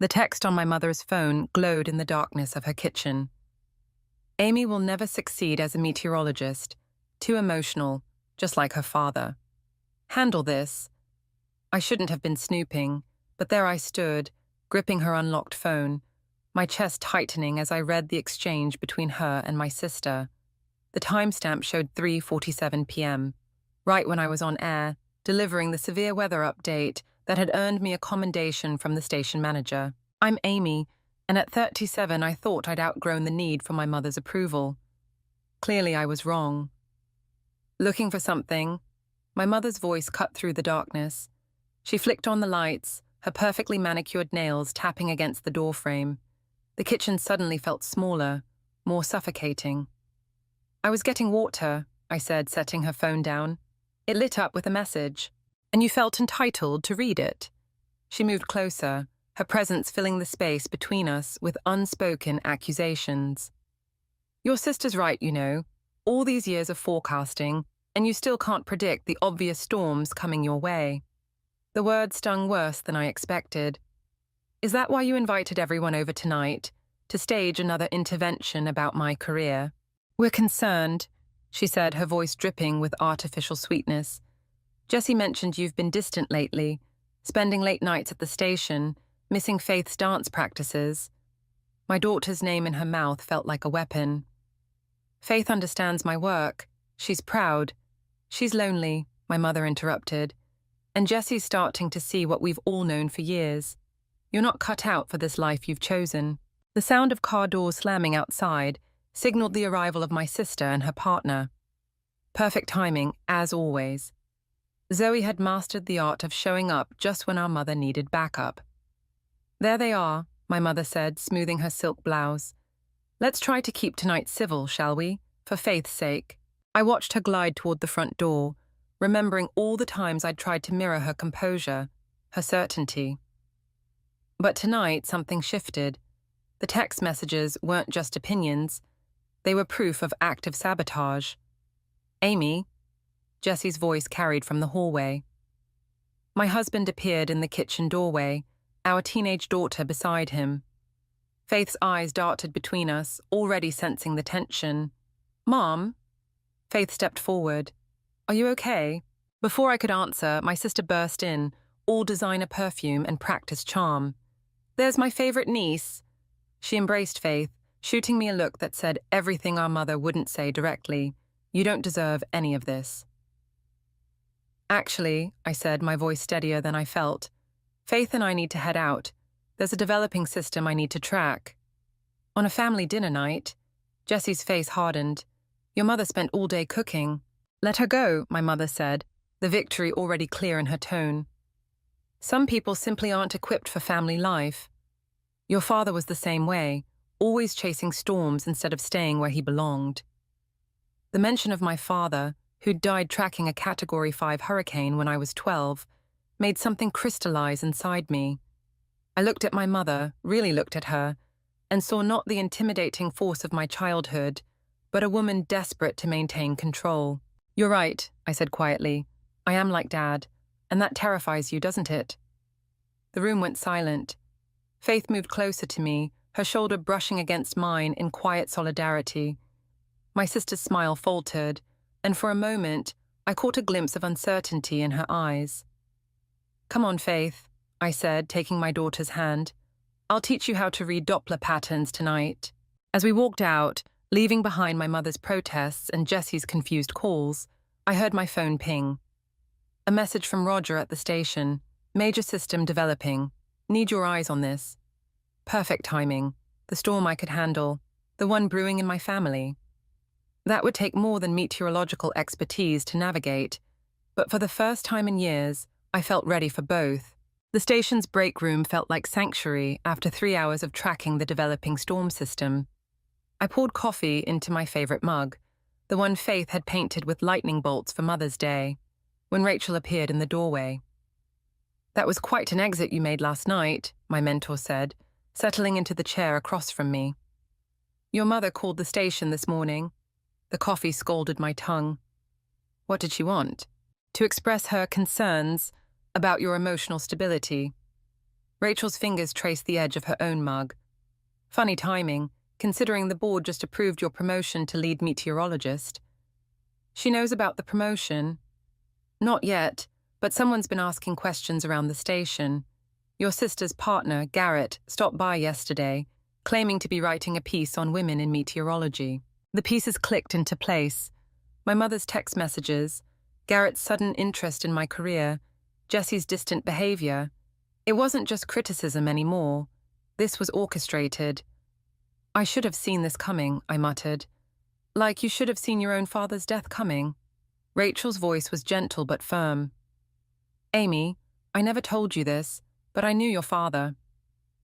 The text on my mother's phone glowed in the darkness of her kitchen. Amy will never succeed as a meteorologist. Too emotional, just like her father. Handle this. I shouldn't have been snooping, but there I stood, gripping her unlocked phone, my chest tightening as I read the exchange between her and my sister. The timestamp showed 3:47 p.m., right when I was on air, delivering the severe weather update that had earned me a commendation from the station manager. I'm Amy, and at 37 I thought I'd outgrown the need for my mother's approval. Clearly I was wrong. Looking for something, my mother's voice cut through the darkness. She flicked on the lights, her perfectly manicured nails tapping against the doorframe. The kitchen suddenly felt smaller, more suffocating. "I was getting water," I said, setting her phone down. It lit up with a message. "And you felt entitled to read it." She moved closer, her presence filling the space between us with unspoken accusations. "Your sister's right, you know. All these years of forecasting, and you still can't predict the obvious storms coming your way." The words stung worse than I expected. "Is that why you invited everyone over tonight, to stage another intervention about my career?" "We're concerned," she said, her voice dripping with artificial sweetness. "Jessie mentioned you've been distant lately, spending late nights at the station, missing Faith's dance practices." My daughter's name in her mouth felt like a weapon. "Faith understands my work. She's proud. She's lonely," my mother interrupted. "And Jessie's starting to see what we've all known for years. You're not cut out for this life you've chosen." The sound of car doors slamming outside signaled the arrival of my sister and her partner. Perfect timing, as always. Zoe had mastered the art of showing up just when our mother needed backup. "There they are," my mother said, smoothing her silk blouse. "Let's try to keep tonight civil, shall we? For Faith's sake." I watched her glide toward the front door, remembering all the times I'd tried to mirror her composure, her certainty. But tonight something shifted. The text messages weren't just opinions. They were proof of active sabotage. "Amy," Jessie's voice carried from the hallway. My husband appeared in the kitchen doorway, our teenage daughter beside him. Faith's eyes darted between us, already sensing the tension. "Mom?" Faith stepped forward. "Are you okay?" Before I could answer, my sister burst in, all designer perfume and practiced charm. "There's my favorite niece." She embraced Faith, shooting me a look that said everything our mother wouldn't say directly. "You don't deserve any of this." "Actually," I said, my voice steadier than I felt, "Faith and I need to head out. There's a developing system I need to track." "On a family dinner night?" Jessie's face hardened. "Your mother spent all day cooking." "Let her go," my mother said, the victory already clear in her tone. "Some people simply aren't equipped for family life. Your father was the same way, always chasing storms instead of staying where he belonged." The mention of my father, who'd died tracking a Category 5 hurricane when I was 12, made something crystallize inside me. I looked at my mother, really looked at her, and saw not the intimidating force of my childhood, but a woman desperate to maintain control. "You're right," I said quietly. "I am like Dad, and that terrifies you, doesn't it?" The room went silent. Faith moved closer to me, her shoulder brushing against mine in quiet solidarity. My sister's smile faltered, and for a moment, I caught a glimpse of uncertainty in her eyes. "Come on, Faith," I said, taking my daughter's hand. "I'll teach you how to read Doppler patterns tonight." As we walked out, leaving behind my mother's protests and Jessie's confused calls, I heard my phone ping. A message from Roger at the station. "Major system developing. Need your eyes on this." Perfect timing. The storm I could handle. The one brewing in my family. That would take more than meteorological expertise to navigate, but for the first time in years, I felt ready for both. The station's break room felt like sanctuary after 3 hours of tracking the developing storm system. I poured coffee into my favorite mug, the one Faith had painted with lightning bolts for Mother's Day, when Rachel appeared in the doorway. "That was quite an exit you made last night," my mentor said, settling into the chair across from me. "Your mother called the station this morning." The coffee scalded my tongue. "What did she want?" "To express her concerns about your emotional stability." Rachel's fingers traced the edge of her own mug. Funny timing, considering the board just approved your promotion to lead meteorologist. She knows about the promotion. Not yet, but someone's been asking questions around the station. Your sister's partner, Garrett, stopped by yesterday, claiming to be writing a piece on women in meteorology. The pieces clicked into place. My mother's text messages, Garrett's sudden interest in my career, Jesse's distant behavior. It wasn't just criticism anymore. This was orchestrated. I should have seen this coming, I muttered. Like you should have seen your own father's death coming. Rachel's voice was gentle but firm. Amy, I never told you this, but I knew your father.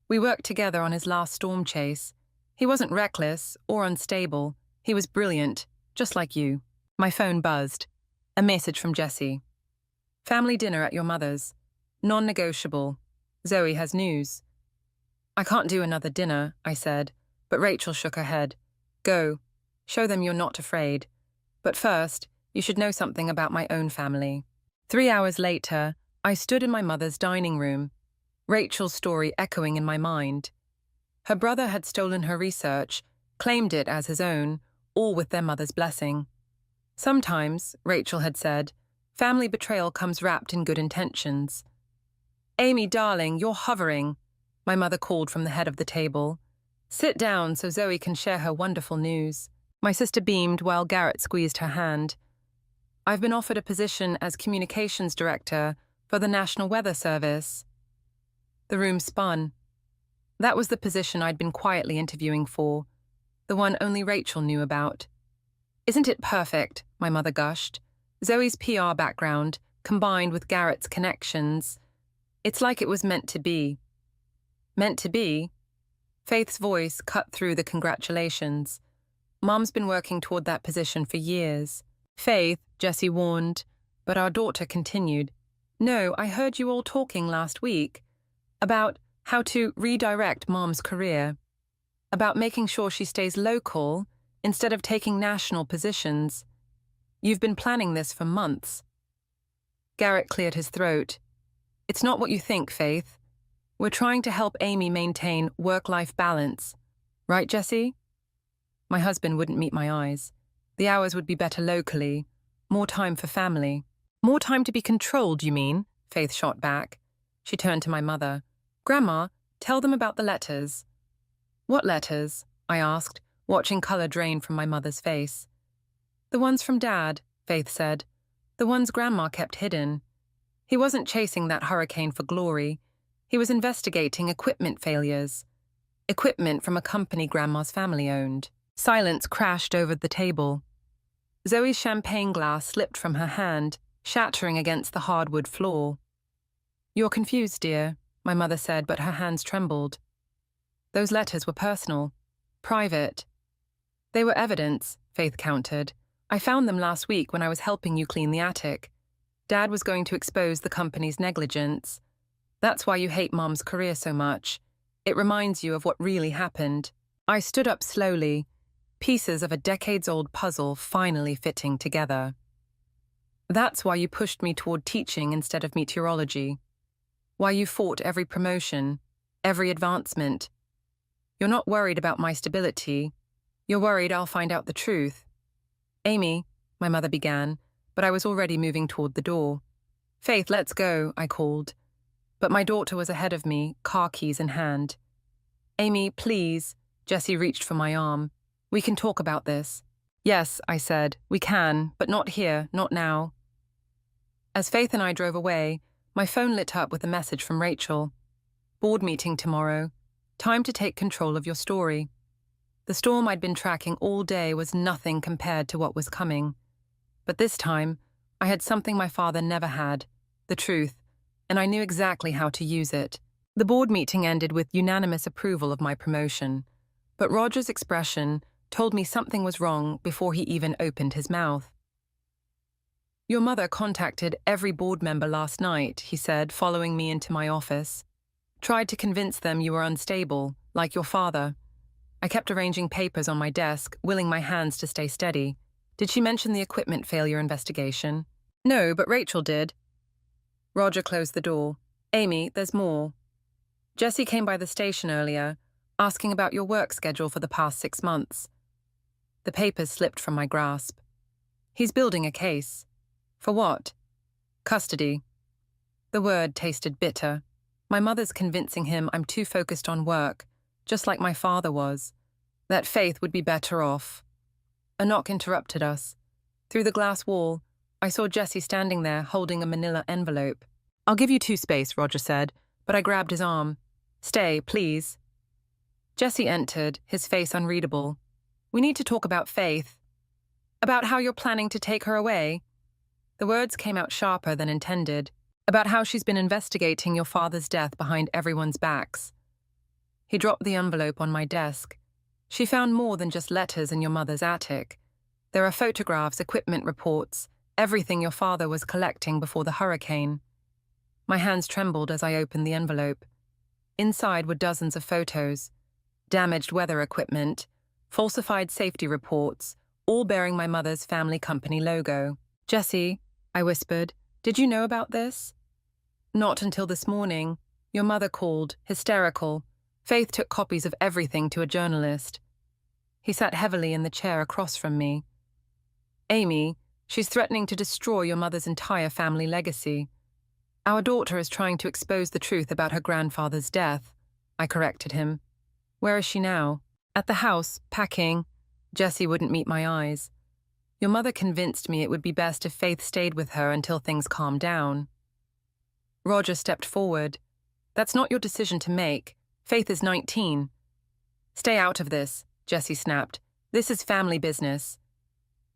We worked together on his last storm chase. He wasn't reckless or unstable. He was brilliant, just like you. My phone buzzed. A message from Jesse. Family dinner at your mother's. Non-negotiable. Zoe has news. I can't do another dinner, I said, but Rachel shook her head. Go. Show them you're not afraid. But first, you should know something about my own family. 3 hours later, I stood in my mother's dining room, Rachel's story echoing in my mind. Her brother had stolen her research, claimed it as his own, all with their mother's blessing. Sometimes, Rachel had said, family betrayal comes wrapped in good intentions. Amy, darling, you're hovering, my mother called from the head of the table. Sit down so Zoe can share her wonderful news. My sister beamed while Garrett squeezed her hand. I've been offered a position as communications director for the National Weather Service. The room spun. That was the position I'd been quietly interviewing for, the one only Rachel knew about. Isn't it perfect, my mother gushed. Zoe's PR background, combined with Garrett's connections. It's like it was meant to be. Meant to be? Faith's voice cut through the congratulations. Mom's been working toward that position for years. Faith, Jesse warned, but our daughter continued. No, I heard you all talking last week about how to redirect Mom's career, about making sure she stays local instead of taking national positions. You've been planning this for months. Garrett cleared his throat. It's not what you think, Faith. We're trying to help Amy maintain work-life balance. Right, Jesse? My husband wouldn't meet my eyes. The hours would be better locally. More time for family. More time to be controlled, you mean? Faith shot back. She turned to my mother. Grandma, tell them about the letters. What letters? I asked, watching colour drain from my mother's face. The ones from Dad, Faith said. The ones Grandma kept hidden. He wasn't chasing that hurricane for glory. He was investigating equipment failures. Equipment from a company Grandma's family owned. Silence crashed over the table. Zoe's champagne glass slipped from her hand, shattering against the hardwood floor. You're confused, dear, my mother said, but her hands trembled. Those letters were personal, private. They were evidence, Faith countered. I found them last week when I was helping you clean the attic. Dad was going to expose the company's negligence. That's why you hate Mom's career so much. It reminds you of what really happened. I stood up slowly, pieces of a decades-old puzzle finally fitting together. That's why you pushed me toward teaching instead of meteorology. Why you fought every promotion, every advancement. You're not worried about my stability. You're worried I'll find out the truth. Amy, my mother began, but I was already moving toward the door. Faith, let's go, I called. But my daughter was ahead of me, car keys in hand. Amy, please. Jesse reached for my arm. We can talk about this. Yes, I said, we can, but not here, not now. As Faith and I drove away, my phone lit up with a message from Rachel. Board meeting tomorrow. Time to take control of your story. The storm I'd been tracking all day was nothing compared to what was coming. But this time, I had something my father never had, the truth, and I knew exactly how to use it. The board meeting ended with unanimous approval of my promotion, but Roger's expression told me something was wrong before he even opened his mouth. Your mother contacted every board member last night, he said, following me into my office. Tried to convince them you were unstable, like your father. I kept arranging papers on my desk, willing my hands to stay steady. Did she mention the equipment failure investigation? No, but Rachel did. Roger closed the door. Amy, there's more. Jesse came by the station earlier, asking about your work schedule for the past 6 months. The papers slipped from my grasp. He's building a case. For what? Custody. The word tasted bitter. My mother's convincing him I'm too focused on work, just like my father was, that Faith would be better off. A knock interrupted us. Through the glass wall, I saw Jesse standing there holding a manila envelope. "I'll give you 2 space," Roger said, but I grabbed his arm. "Stay, please." Jesse entered, his face unreadable. "We need to talk about Faith. About how you're planning to take her away." The words came out sharper than intended. About how she's been investigating your father's death behind everyone's backs. He dropped the envelope on my desk. "She found more than just letters in your mother's attic. There are photographs, equipment reports, everything your father was collecting before the hurricane." My hands trembled as I opened the envelope. Inside were dozens of photos, damaged weather equipment, falsified safety reports, all bearing my mother's family company logo. "Jesse," I whispered, "did you know about this?" "Not until this morning. Your mother called, hysterical. Faith took copies of everything to a journalist." He sat heavily in the chair across from me. "Amy, she's threatening to destroy your mother's entire family legacy. Our daughter is trying to expose the truth about her grandfather's death," I corrected him. "Where is she now?" "At the house, packing." Jesse wouldn't meet my eyes. "Your mother convinced me it would be best if Faith stayed with her until things calmed down." Roger stepped forward. "That's not your decision to make. Faith is 19. "Stay out of this," Jesse snapped. "This is family business."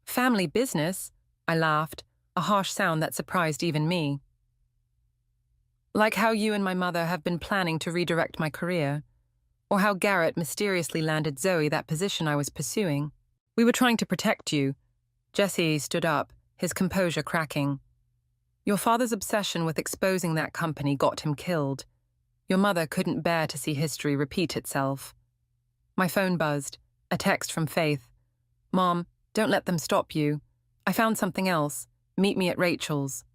"Family business?" I laughed, a harsh sound that surprised even me. "Like how you and my mother have been planning to redirect my career, or how Garrett mysteriously landed Zoe that position I was pursuing. We were trying to protect you." Jesse stood up, his composure cracking. "Your father's obsession with exposing that company got him killed. Your mother couldn't bear to see history repeat itself." My phone buzzed, a text from Faith. "Mom, don't let them stop you. I found something else. Meet me at Rachel's."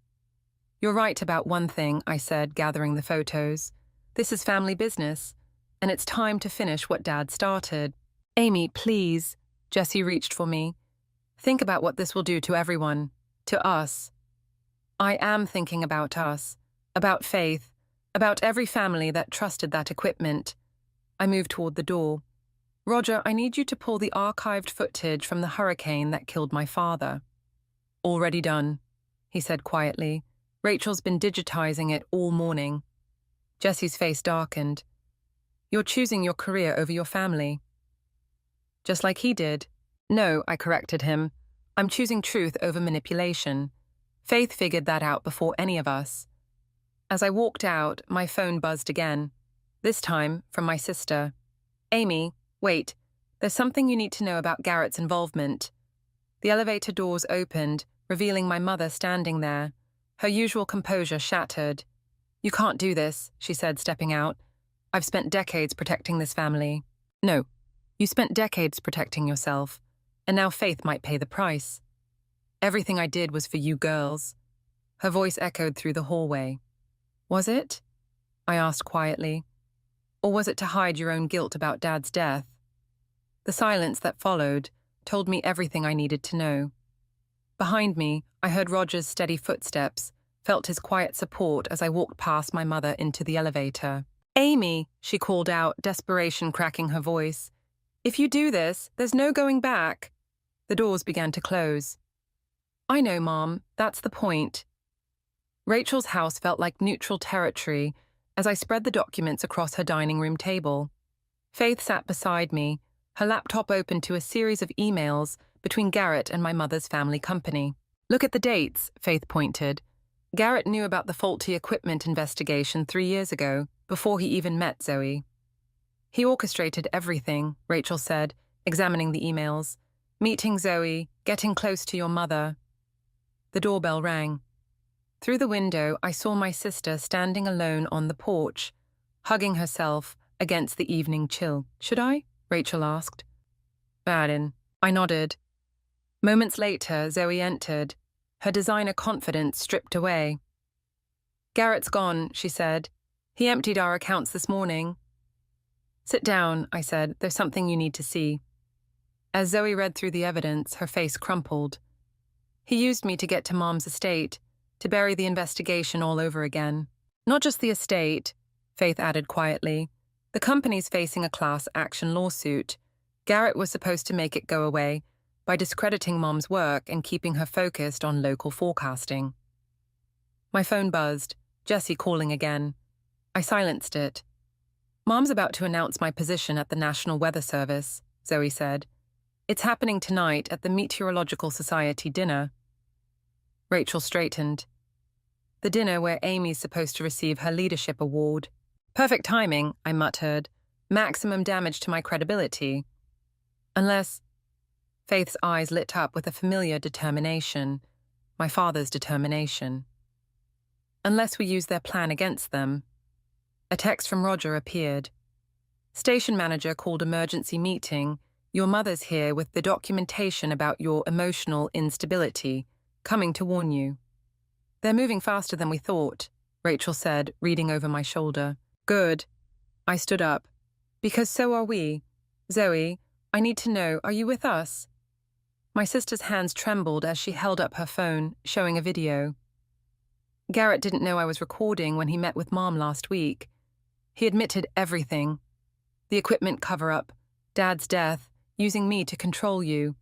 "You're right about one thing," I said, gathering the photos. "This is family business, and it's time to finish what Dad started." "Amy, please." Jesse reached for me. "Think about what this will do to everyone, to us." "I am thinking about us, about Faith, about every family that trusted that equipment." I moved toward the door. "Roger, I need you to pull the archived footage from the hurricane that killed my father." "Already done," he said quietly. "Rachel's been digitizing it all morning." Jesse's face darkened. "You're choosing your career over your family." "Just like he did." "No," I corrected him. "I'm choosing truth over manipulation. Faith figured that out before any of us." As I walked out, my phone buzzed again. This time from my sister. "Amy, wait. There's something you need to know about Garrett's involvement." The elevator doors opened, revealing my mother standing there. Her usual composure shattered. "You can't do this," she said, stepping out. "I've spent decades protecting this family." "No, you spent decades protecting yourself, and now Faith might pay the price. Everything I did was for you girls." Her voice echoed through the hallway. "Was it?" I asked quietly. "Or was it to hide your own guilt about Dad's death?" The silence that followed told me everything I needed to know. Behind me, I heard Roger's steady footsteps, felt his quiet support as I walked past my mother into the elevator. "Amy," she called out, desperation cracking her voice. "If you do this, there's no going back." The doors began to close. "I know, Mom. That's the point." Rachel's house felt like neutral territory as I spread the documents across her dining room table. Faith sat beside me, her laptop open to a series of emails between Garrett and my mother's family company. "Look at the dates," Faith pointed. "Garrett knew about the faulty equipment investigation 3 years ago, before he even met Zoe." "He orchestrated everything," Rachel said, examining the emails. "Meeting Zoe, getting close to your mother." The doorbell rang. Through the window, I saw my sister standing alone on the porch, hugging herself against the evening chill. "Should I?" Rachel asked. "Baden." I nodded. Moments later, Zoe entered, her designer confidence stripped away. "Garrett's gone," she said, He emptied our accounts this morning. Sit down, I said. There's something you need to see. As Zoe read through the evidence, her face crumpled. He used me to get to Mom's estate, to bury the investigation all over again. Not just the estate, Faith added quietly. The company's facing a class action lawsuit. Garrett was supposed to make it go away by discrediting Mom's work and keeping her focused on local forecasting. My phone buzzed, Jessie calling again. I silenced it. Mom's about to announce my position at the National Weather Service, Zoe said. It's happening tonight at the Meteorological Society dinner. Rachel straightened. The dinner where Amy's supposed to receive her leadership award. Perfect timing, I muttered. Maximum damage to my credibility. Unless... Faith's eyes lit up with a familiar determination. My father's determination. Unless we use their plan against them. A text from Roger appeared. Station manager called emergency meeting. Your mother's here with the documentation about your emotional instability, coming to warn you. They're moving faster than we thought, Rachel said, reading over my shoulder. Good. I stood up. Because so are we. Zoe, I need to know, are you with us? My sister's hands trembled as she held up her phone, showing a video. Garrett didn't know I was recording when he met with Mom last week. He admitted everything. The equipment cover-up, Dad's death, using me to control you.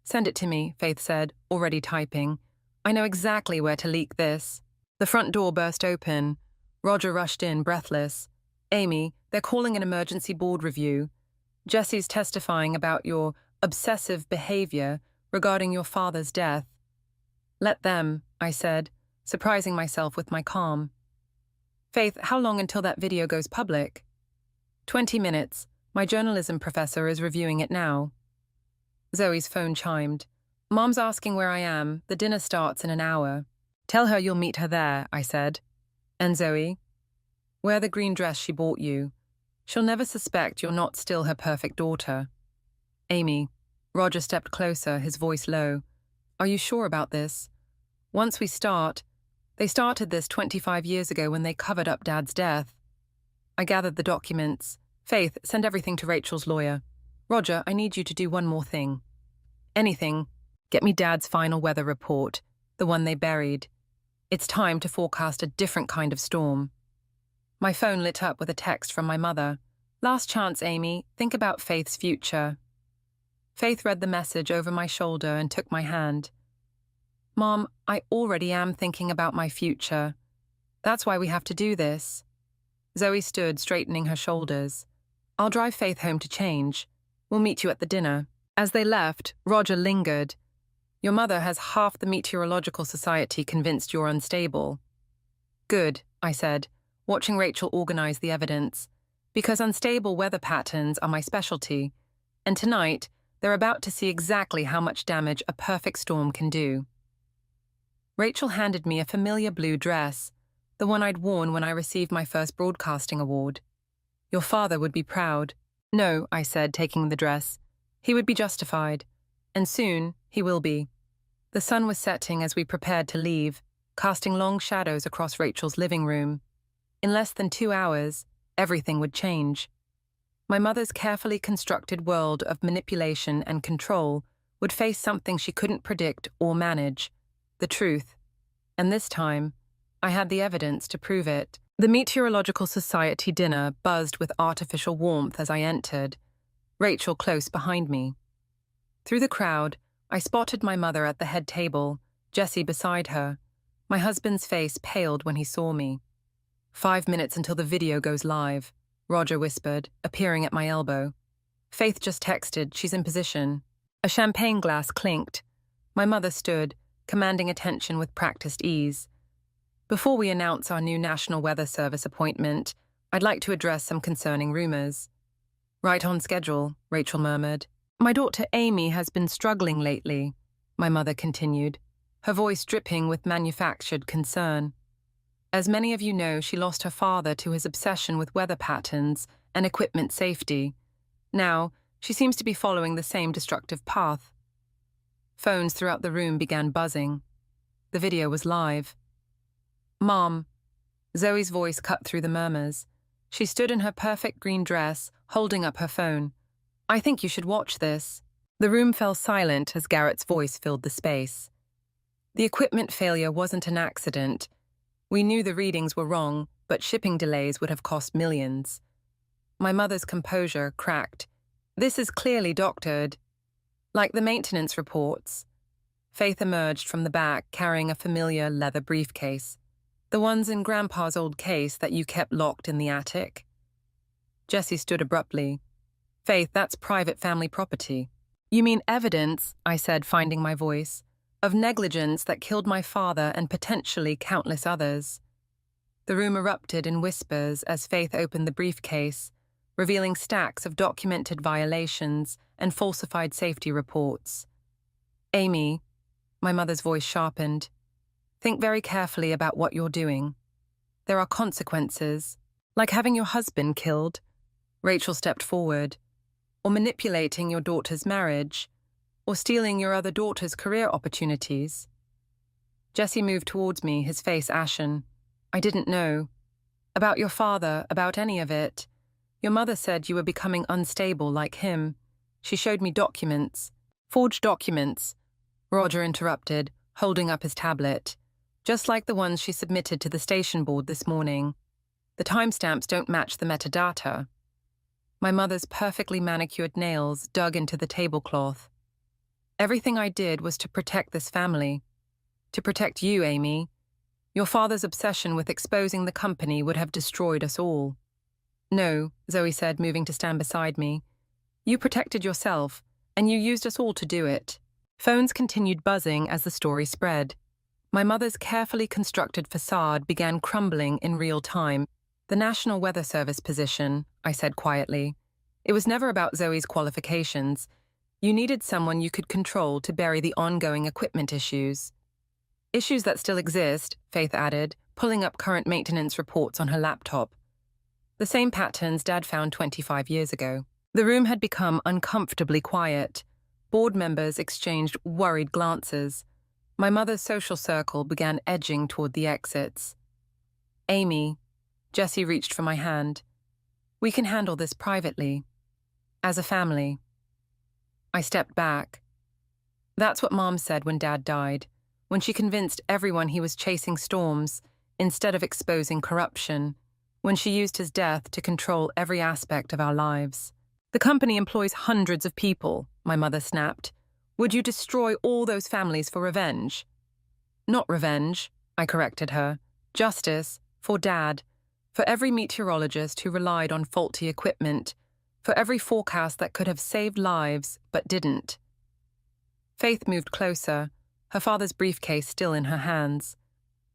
Send it to me, Faith said, already typing. I know exactly where to leak this. The front door burst open. Roger rushed in, breathless. Amy, they're calling an emergency board review. Jessie's testifying about your obsessive behavior regarding your father's death. Let them, I said, surprising myself with my calm. Faith, how long until that video goes public? 20 minutes. My journalism professor is reviewing it now. Zoe's phone chimed. Mom's asking where I am. The dinner starts in an hour. Tell her you'll meet her there, I said. And Zoe? Wear the green dress she bought you. She'll never suspect you're not still her perfect daughter. Amy. Roger stepped closer, his voice low. Are you sure about this? Once we start... They started this 25 years ago when they covered up Dad's death. I gathered the documents. Faith, send everything to Rachel's lawyer. Roger, I need you to do one more thing. Anything. Get me Dad's final weather report, the one they buried. It's time to forecast a different kind of storm. My phone lit up with a text from my mother. Last chance, Amy. Think about Faith's future. Faith read the message over my shoulder and took my hand. Mom, I already am thinking about my future. That's why we have to do this. Zoe stood, straightening her shoulders. I'll drive Faith home to change. We'll meet you at the dinner. As they left, Roger lingered. Your mother has half the Meteorological Society convinced you're unstable. Good, I said, watching Rachel organize the evidence. Because unstable weather patterns are my specialty. And tonight, they're about to see exactly how much damage a perfect storm can do. Rachel handed me a familiar blue dress, the one I'd worn when I received my first broadcasting award. Your father would be proud. No, I said, taking the dress. He would be justified. And soon, he will be. The sun was setting as we prepared to leave, casting long shadows across Rachel's living room. In less than 2 hours, everything would change. My mother's carefully constructed world of manipulation and control would face something she couldn't predict or manage. The truth. And this time, I had the evidence to prove it. The Meteorological Society dinner buzzed with artificial warmth as I entered, Rachel close behind me. Through the crowd, I spotted my mother at the head table, Jessie beside her. My husband's face paled when he saw me. 5 minutes until the video goes live, Roger whispered, appearing at my elbow. Faith just texted, she's in position. A champagne glass clinked. My mother stood, commanding attention with practiced ease. Before we announce our new National Weather Service appointment, I'd like to address some concerning rumors. Right on schedule, Rachel murmured. My daughter Amy has been struggling lately, my mother continued, her voice dripping with manufactured concern. As many of you know, she lost her father to his obsession with weather patterns and equipment safety. Now, she seems to be following the same destructive path. Phones throughout the room began buzzing. The video was live. Mom, Zoe's voice cut through the murmurs. She stood in her perfect green dress, holding up her phone. "I think you should watch this." The room fell silent as Garrett's voice filled the space. The equipment failure wasn't an accident. We knew the readings were wrong, but shipping delays would have cost millions. My mother's composure cracked. "This is clearly doctored." "Like the maintenance reports." Faith emerged from the back carrying a familiar leather briefcase. "The ones in Grandpa's old case that you kept locked in the attic?" Jessie stood abruptly. "Faith, that's private family property." "You mean evidence," I said, finding my voice, "of negligence that killed my father and potentially countless others." The room erupted in whispers as Faith opened the briefcase, revealing stacks of documented violations and falsified safety reports. "Amy," my mother's voice sharpened, "think very carefully about what you're doing. There are consequences, like having your husband killed." Rachel stepped forward. "Or manipulating your daughter's marriage, or stealing your other daughter's career opportunities." Jesse moved towards me, his face ashen. "I didn't know. About your father, about any of it. Your mother said you were becoming unstable like him. She showed me documents." "Forged documents," Roger interrupted, holding up his tablet. "Just like the ones she submitted to the station board this morning. The timestamps don't match the metadata." My mother's perfectly manicured nails dug into the tablecloth. "Everything I did was to protect this family. To protect you, Amy. Your father's obsession with exposing the company would have destroyed us all." "No," Zoe said, moving to stand beside me. "You protected yourself, and you used us all to do it." Phones continued buzzing as the story spread. My mother's carefully constructed facade began crumbling in real time. "The National Weather Service position," I said quietly. "It was never about Zoe's qualifications. You needed someone you could control to bury the ongoing equipment issues." "Issues that still exist," Faith added, pulling up current maintenance reports on her laptop. "The same patterns Dad found 25 years ago." The room had become uncomfortably quiet. Board members exchanged worried glances. My mother's social circle began edging toward the exits. "Amy," Jessie reached for my hand. "We can handle this privately. As a family." I stepped back. That's what Mom said when Dad died, when she convinced everyone he was chasing storms instead of exposing corruption, when she used his death to control every aspect of our lives. "The company employs hundreds of people," my mother snapped. "Would you destroy all those families for revenge?" "Not revenge," I corrected her. "Justice, for Dad, for every meteorologist who relied on faulty equipment, for every forecast that could have saved lives but didn't." Faith moved closer, her father's briefcase still in her hands.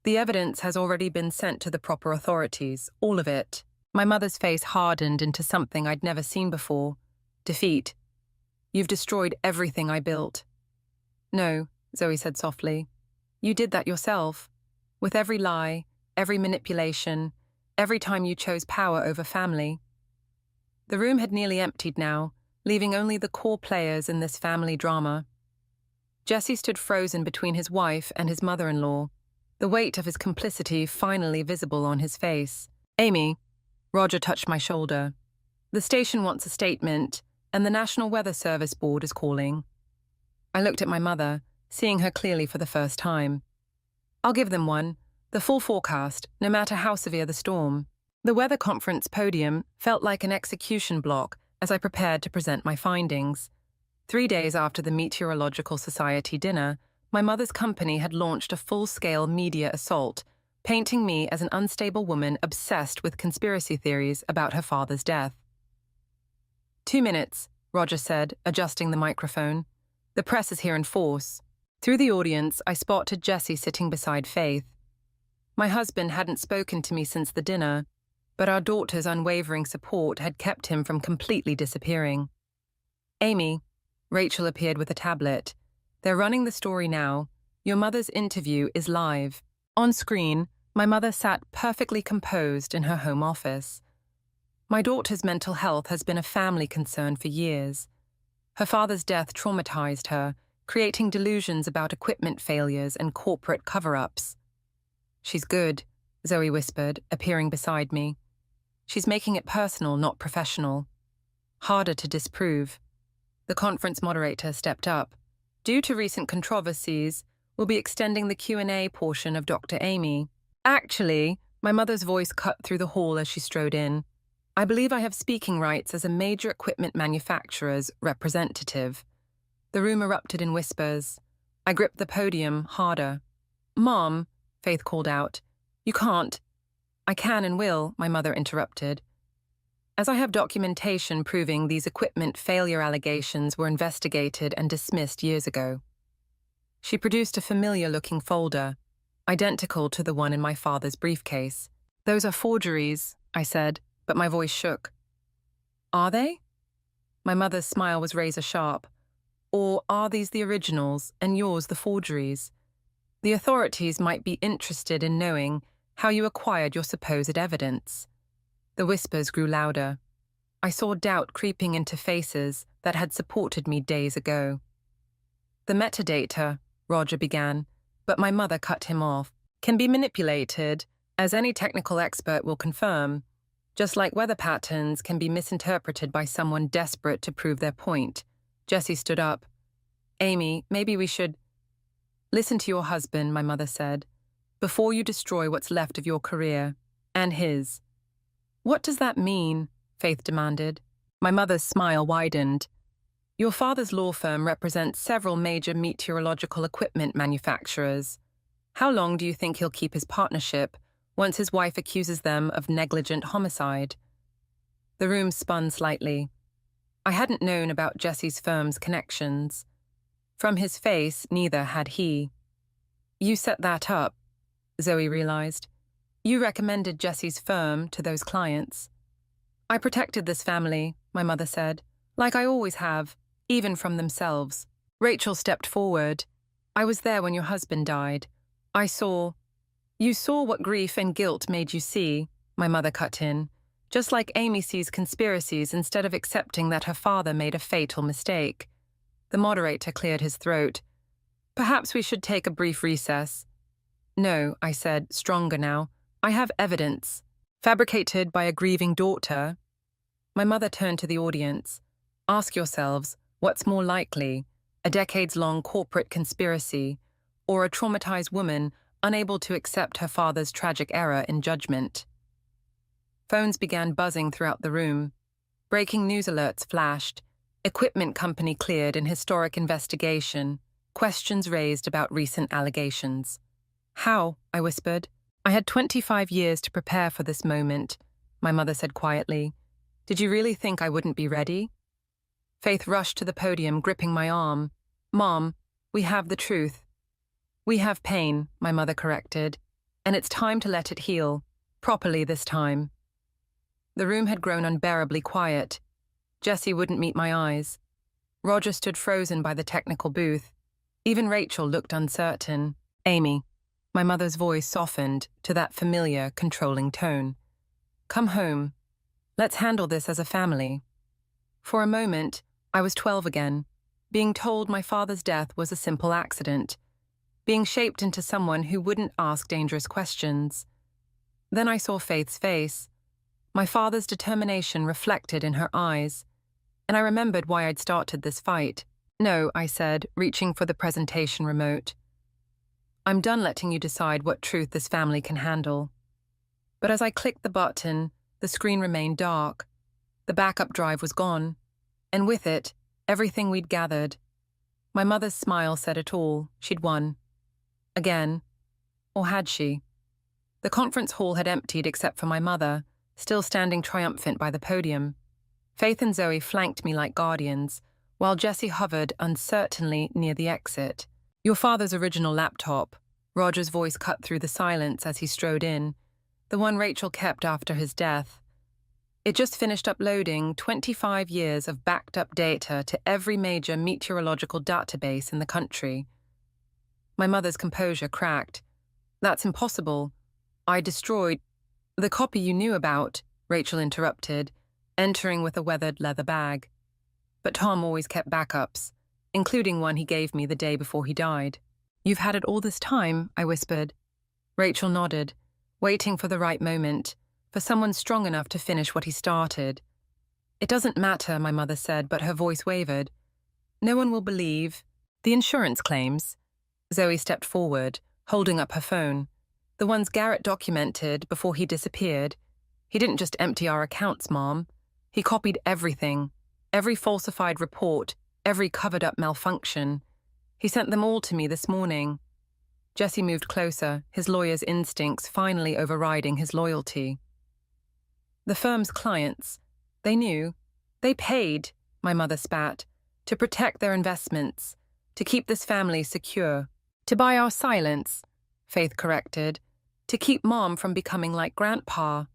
"The evidence has already been sent to the proper authorities, all of it." My mother's face hardened into something I'd never seen before. Defeat. "You've destroyed everything I built." "No," Zoe said softly. "You did that yourself. With every lie, every manipulation, every time you chose power over family." The room had nearly emptied now, leaving only the core players in this family drama. Jesse stood frozen between his wife and his mother-in-law, the weight of his complicity finally visible on his face. "Amy," Roger touched my shoulder. "The station wants a statement, and the National Weather Service Board is calling." I looked at my mother, seeing her clearly for the first time. "I'll give them one, the full forecast, no matter how severe the storm." The weather conference podium felt like an execution block as I prepared to present my findings. 3 days after the Meteorological Society dinner, my mother's company had launched a full-scale media assault, painting me as an unstable woman obsessed with conspiracy theories about her father's death. 2 minutes, Roger said, adjusting the microphone. "The press is here in force." Through the audience, I spotted Jessie sitting beside Faith. My husband hadn't spoken to me since the dinner, but our daughter's unwavering support had kept him from completely disappearing. "Amy," Rachel appeared with a tablet. "They're running the story now. Your mother's interview is live." On screen, my mother sat perfectly composed in her home office. My daughter's mental health has been a family concern for years. Her father's death traumatized her, creating delusions about equipment failures and corporate cover-ups. "She's good," Zoe whispered, appearing beside me. She's making it personal, not professional. Harder to disprove. The conference moderator stepped up. Due to recent controversies, we'll be extending the Q&A portion of Dr. Amy. Actually, my mother's voice cut through the hall as she strode in. I believe I have speaking rights as a major equipment manufacturer's representative. The room erupted in whispers. I gripped the podium harder. Mom, Faith called out. You can't. I can and will, my mother interrupted. As I have documentation proving these equipment failure allegations were investigated and dismissed years ago. She produced a familiar-looking folder, identical to the one in my father's briefcase. Those are forgeries, I said, but my voice shook. Are they? My mother's smile was razor-sharp. Or are these the originals and yours the forgeries? The authorities might be interested in knowing how you acquired your supposed evidence. The whispers grew louder. I saw doubt creeping into faces that had supported me days ago. The metadata, Roger began, but my mother cut him off, can be manipulated, as any technical expert will confirm, just like weather patterns can be misinterpreted by someone desperate to prove their point. Jessie stood up. Amy, maybe we should... Listen to your husband, my mother said, before you destroy what's left of your career, and his. What does that mean? Faith demanded. My mother's smile widened. Your father's law firm represents several major meteorological equipment manufacturers. How long do you think he'll keep his partnership once his wife accuses them of negligent homicide? The room spun slightly. I hadn't known about Jesse's firm's connections. From his face, neither had he. You set that up, Zoe realized. You recommended Jesse's firm to those clients. I protected this family, my mother said, like I always have, even from themselves. Rachel stepped forward. I was there when your husband died. I saw... You saw what grief and guilt made you see, my mother cut in, just like Amy sees conspiracies instead of accepting that her father made a fatal mistake. The moderator cleared his throat. Perhaps we should take a brief recess. No, I said, stronger now. I have evidence. Fabricated by a grieving daughter. My mother turned to the audience. Ask yourselves, what's more likely, a decades-long corporate conspiracy, or a traumatized woman unable to accept her father's tragic error in judgment? Phones began buzzing throughout the room. Breaking news alerts flashed. Equipment company cleared in historic investigation. Questions raised about recent allegations. How? I whispered. I had 25 years to prepare for this moment, my mother said quietly. Did you really think I wouldn't be ready? Faith rushed to the podium, gripping my arm. Mom, we have the truth. We have pain, my mother corrected, and it's time to let it heal, properly this time. The room had grown unbearably quiet. Jessie wouldn't meet my eyes. Roger stood frozen by the technical booth. Even Rachel looked uncertain. Amy. My mother's voice softened to that familiar, controlling tone. Come home. Let's handle this as a family. For a moment, I was 12 again, being told my father's death was a simple accident, being shaped into someone who wouldn't ask dangerous questions. Then I saw Faith's face, my father's determination reflected in her eyes, and I remembered why I'd started this fight. No, I said, reaching for the presentation remote. I'm done letting you decide what truth this family can handle. But as I clicked the button, the screen remained dark. The backup drive was gone, and with it, everything we'd gathered. My mother's smile said it all. She'd won. Again. Or had she? The conference hall had emptied except for my mother, still standing triumphant by the podium. Faith and Zoe flanked me like guardians, while Jessie hovered uncertainly near the exit. Your father's original laptop, Roger's voice cut through the silence as he strode in, the one Rachel kept after his death. It just finished uploading 25 years of backed-up data to every major meteorological database in the country. My mother's composure cracked. That's impossible. I destroyed... The copy you knew about, Rachel interrupted, entering with a weathered leather bag. But Tom always kept backups, including one he gave me the day before he died. You've had it all this time, I whispered. Rachel nodded. waiting for the right moment, for someone strong enough to finish what he started. "It doesn't matter," my mother said, but her voice wavered. "No one will believe." "The insurance claims." Zoe stepped forward, holding up her phone. "The ones Garrett documented before he disappeared. He didn't just empty our accounts, Mom. He copied everything. Every falsified report, every covered-up malfunction. He sent them all to me this morning." Jesse moved closer, his lawyer's instincts finally overriding his loyalty. "The firm's clients. They knew. They paid," my mother spat, "to protect their investments, to keep this family secure. To buy our silence," Faith corrected, "to keep Mom from becoming like Grandpa."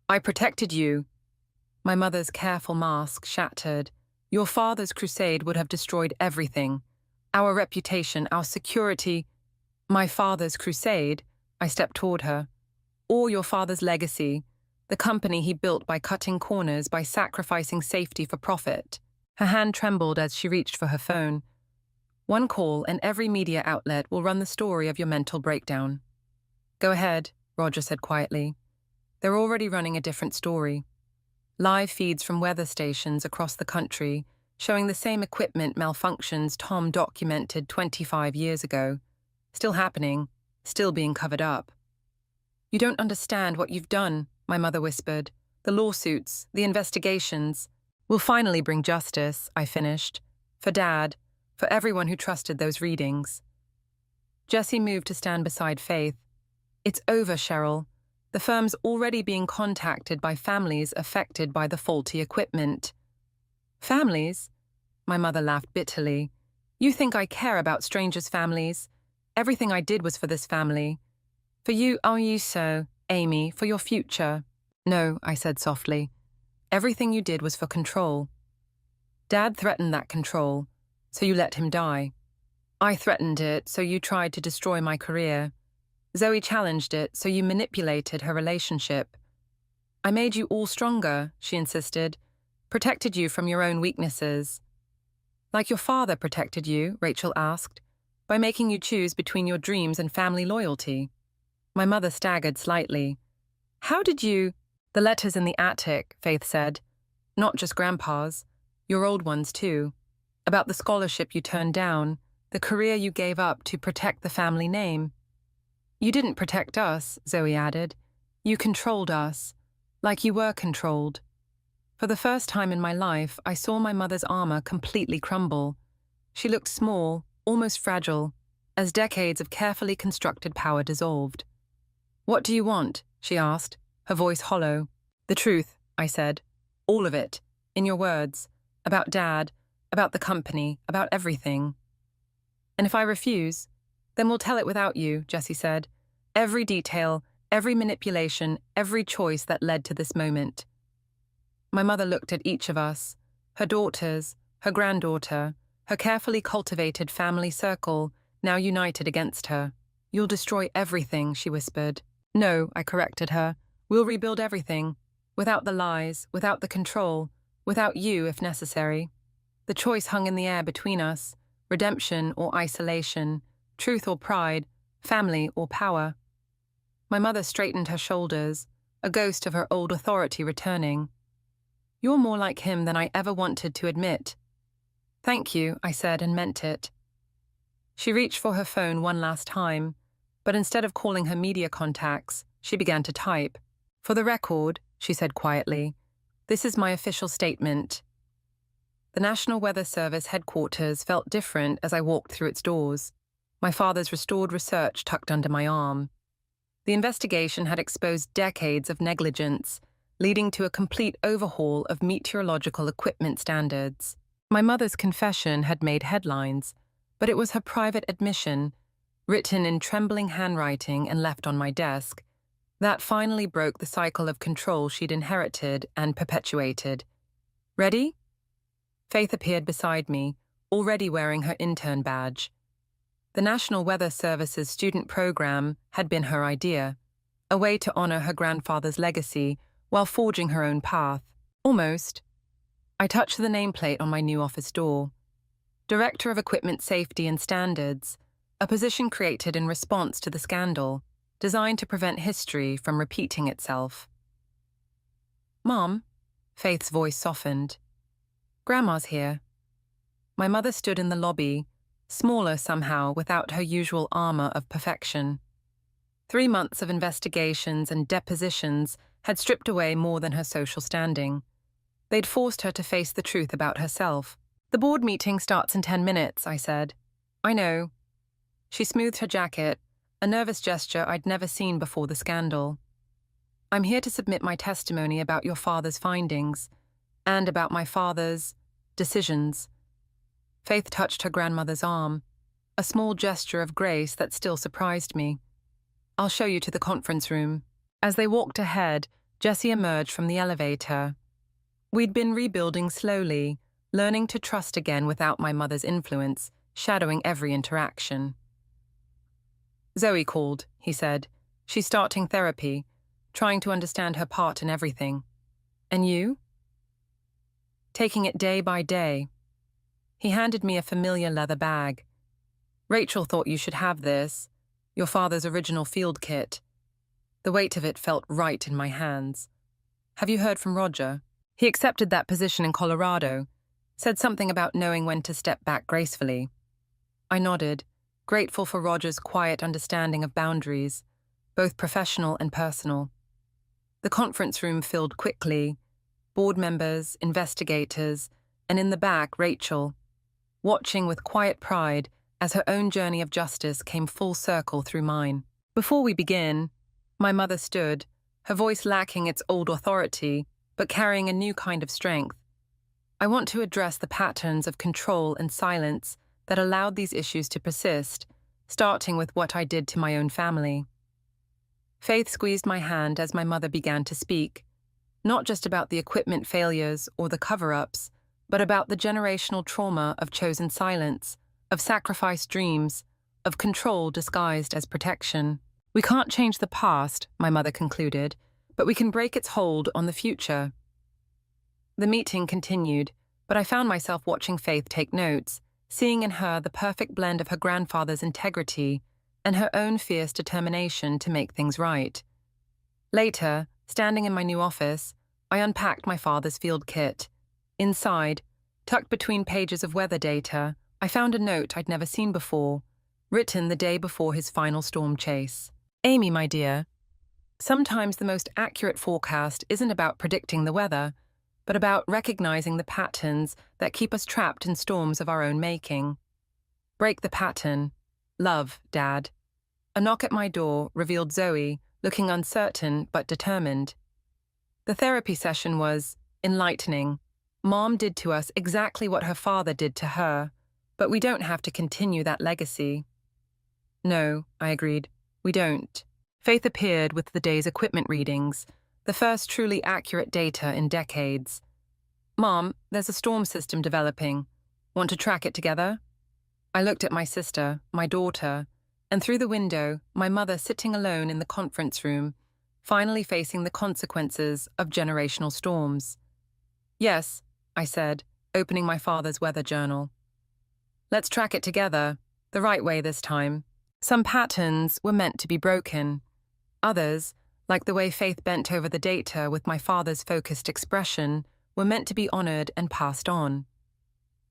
"I protected you." My mother's careful mask shattered. "Your father's crusade would have destroyed everything. Our reputation, our security." "My father's crusade," I stepped toward her. "Or your father's legacy, the company he built by cutting corners, by sacrificing safety for profit." Her hand trembled as she reached for her phone. "One call and every media outlet will run the story of your mental breakdown." "Go ahead," Roger said quietly. "They're already running a different story. Live feeds from weather stations across the country showing the same equipment malfunctions Tom documented 25 years ago. Still happening, still being covered up." "You don't understand what you've done," my mother whispered. "The lawsuits, the investigations. We'll finally bring justice," I finished. "For Dad, for everyone who trusted those readings." Jesse moved to stand beside Faith. "It's over, Cheryl. The firm's already being contacted by families affected by the faulty equipment." "Families?" My mother laughed bitterly. "You think I care about strangers' families? Everything I did was for this family. For you, are you so, Amy, for your future?" "No," I said softly. "Everything you did was for control. Dad threatened that control, so you let him die. I threatened it, so you tried to destroy my career. Zoe challenged it, so you manipulated her relationship. I made you all stronger," she insisted, "protected you from your own weaknesses." "Like your father protected you," Rachel asked, "by making you choose between your dreams and family loyalty." My mother staggered slightly. "How did you—" "The letters in the attic," Faith said. "Not just Grandpa's, your old ones too. About the scholarship you turned down, the career you gave up to protect the family name." "You didn't protect us," Zoe added. "You controlled us, like you were controlled." For the first time in my life, I saw my mother's armor completely crumble. She looked small, almost fragile, as decades of carefully constructed power dissolved. "What do you want?" she asked, her voice hollow. "The truth," I said. "All of it, in your words. About Dad, about the company, about everything." "And if I refuse, then we'll tell it without you," Jesse said. "Every detail, every manipulation, every choice that led to this moment." My mother looked at each of us, her daughters, her granddaughter, her carefully cultivated family circle, now united against her. "You'll destroy everything," she whispered. "No," I corrected her. "We'll rebuild everything. Without the lies, without the control, without you if necessary." The choice hung in the air between us, redemption or isolation, truth or pride, family or power. My mother straightened her shoulders, a ghost of her old authority returning. "You're more like him than I ever wanted to admit." "Thank you," I said, and meant it. She reached for her phone one last time, but instead of calling her media contacts, she began to type. "For the record," she said quietly, "this is my official statement." The National Weather Service headquarters felt different as I walked through its doors, my father's restored research tucked under my arm. The investigation had exposed decades of negligence, leading to a complete overhaul of meteorological equipment standards. My mother's confession had made headlines, but it was her private admission, written in trembling handwriting and left on my desk, that finally broke the cycle of control she'd inherited and perpetuated. "Ready?" Faith appeared beside me, already wearing her intern badge. The National Weather Service's student program had been her idea, a way to honor her grandfather's legacy while forging her own path. Almost. I touched the nameplate on my new office door. Director of Equipment Safety and Standards, a position created in response to the scandal. designed to prevent history from repeating itself. "Mom," Faith's voice softened. "Grandma's here." My mother stood in the lobby, smaller somehow without her usual armor of perfection. 3 months of investigations and depositions had stripped away more than her social standing. They'd forced her to face the truth about herself. "The board meeting starts in 10 minutes, I said. "I know." She smoothed her jacket, a nervous gesture I'd never seen before the scandal. "I'm here to submit my testimony about your father's findings, and about my father's decisions." Faith touched her grandmother's arm, a small gesture of grace that still surprised me. "I'll show you to the conference room." As they walked ahead, Jessie emerged from the elevator. We'd been rebuilding slowly, learning to trust again without my mother's influence, shadowing every interaction. "Zoe called," he said. "She's starting therapy, trying to understand her part in everything." "And you?" "Taking it day by day." He handed me a familiar leather bag. "Rachel thought you should have this, your father's original field kit." The weight of it felt right in my hands. "Have you heard from Roger? He accepted that position in Colorado, said something about knowing when to step back gracefully." I nodded, grateful for Roger's quiet understanding of boundaries, both professional and personal. The conference room filled quickly, board members, investigators, and in the back, Rachel, watching with quiet pride as her own journey of justice came full circle through mine. "Before we begin," my mother stood, her voice lacking its old authority, but carrying a new kind of strength. "I want to address the patterns of control and silence that allowed these issues to persist, starting with what I did to my own family." Faith squeezed my hand as my mother began to speak, not just about the equipment failures or the cover-ups, but about the generational trauma of chosen silence, of sacrificed dreams, of control disguised as protection. "We can't change the past," my mother concluded, "but we can break its hold on the future." The meeting continued, but I found myself watching Faith take notes, seeing in her the perfect blend of her grandfather's integrity and her own fierce determination to make things right. Later, standing in my new office, I unpacked my father's field kit. Inside, tucked between pages of weather data, I found a note I'd never seen before, written the day before his final storm chase. "Amy, my dear, sometimes the most accurate forecast isn't about predicting the weather, but about recognizing the patterns that keep us trapped in storms of our own making. Break the pattern. Love, Dad." A knock at my door revealed Zoe, looking uncertain but determined. The therapy session was enlightening. Mom did to us exactly what her father did to her, but we don't have to continue that legacy. "No," I agreed, "we don't." Faith appeared with the day's equipment readings, the first truly accurate data in decades. "Mom, there's a storm system developing. Want to track it together?" I looked at my sister, my daughter, and through the window, my mother sitting alone in the conference room, finally facing the consequences of generational storms. "Yes," I said, opening my father's weather journal. "Let's track it together, the right way this time." Some patterns were meant to be broken. Others, like the way Faith bent over the data with my father's focused expression, were meant to be honored and passed on.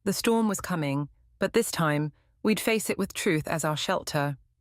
The storm was coming, but this time, we'd face it with truth as our shelter.